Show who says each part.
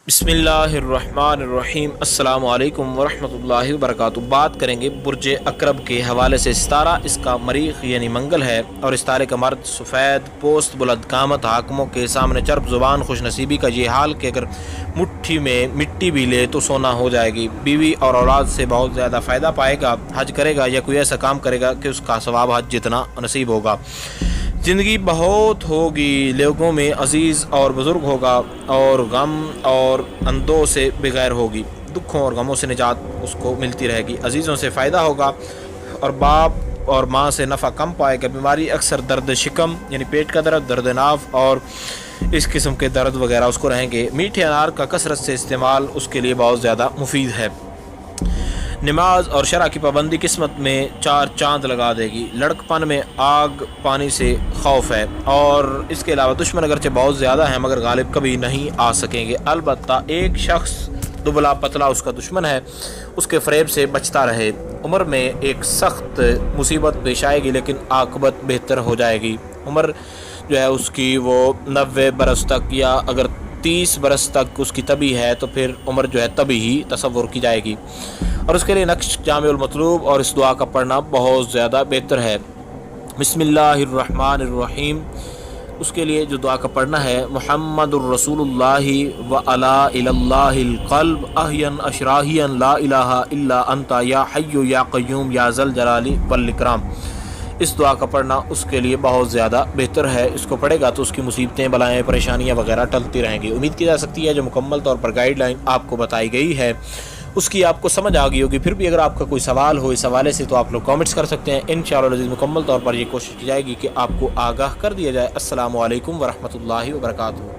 Speaker 1: बिस्मिल्लाहिर्रहमानिर्रहीम। अस्सलामु अलैकुम वरहमतुल्लाहि वबरकातुहू। बात करेंगे बुर्ज अकरब के हवाले से। सितारा इसका मरीख यानी मंगल है और इस तारे का मर्द सफ़ेद पोस्त बुलंद कामत, हाकमों के सामने चर्ब ज़ुबान, खुशनसीबी का ये हाल कि अगर मुट्ठी में मिट्टी भी ले तो सोना हो जाएगी। बीवी और औलाद से बहुत ज़्यादा फ़ायदा पाएगा। हज करेगा या कोई ऐसा काम करेगा कि उसका सवाब हज जितना नसीब होगा। ज़िंदगी बहुत होगी, लोगों में अजीज़ और बुज़ुर्ग होगा और गम और अंदों से बगैर होगी। दुखों और गमों से निजात उसको मिलती रहेगी। अजीज़ों से फ़ायदा होगा और बाप और माँ से नफ़ा कम पाएगा। बीमारी अक्सर दर्द शिकम यानी पेट का दर्द, दर्द नाफ और इस किस्म के दर्द वगैरह उसको रहेंगे। मीठे अनार का कसरत से इस्तेमाल उसके लिए बहुत ज़्यादा मुफीद है। नमाज और शरअ की पाबंदी किस्मत में 4 चांद लगा देगी। लड़कपन में आग पानी से खौफ है और इसके अलावा दुश्मन अगरचे बहुत ज़्यादा हैं मगर गालिब कभी नहीं आ सकेंगे। अलबत्ता एक शख्स दुबला पतला उसका दुश्मन है, उसके फ़रेब से बचता रहे। उम्र में एक सख्त मुसीबत पेश आएगी लेकिन आक़िबत बेहतर हो जाएगी। उम्र जो है उसकी वो 90 बरस तक या अगर 30 बरस तक उसकी तभी है तो फिर उम्र जो है तभी ही तसव्वुर की जाएगी। और उसके लिए नक्श जामिउल मतलूब और इस दुआ का पढ़ना बहुत ज़्यादा बेहतर है। बिस्मिल्लाहिर्रहमानिर्रहीम। उसके लिए जो दुआ का पढ़ना है, मुहम्मदुर रसूलुल्लाहि व अला इलल्लाहिल क़ल्ब अहयन अशराहियन ला इलाहा इल्ला अंता या हय्यु या क़य्यूम या ज़ल जलाली वल इकराम। इस दुआ का पढ़ना उसके लिए बहुत ज़्यादा बेहतर है। इसको पढ़ेगा तो उसकी मुसीबतें, बलाएँ, परेशानियाँ वगैरह टलती रहेंगी। उम्मीद की जा सकती है जो मुकम्मल तौर पर गाइडलाइन आपको बताई गई है उसकी आपको समझ आ गई होगी। फिर भी अगर आपका कोई सवाल हो इस हवाले से तो आप लोग कमेंट्स कर सकते हैं। इंशाअल्लाह मुकम्मल तौर पर ये कोशिश की जाएगी कि आपको आगाह कर दिया जाए। अस्सलामु अलैकुम वरहमतुल्लाहि वबरकातुहू।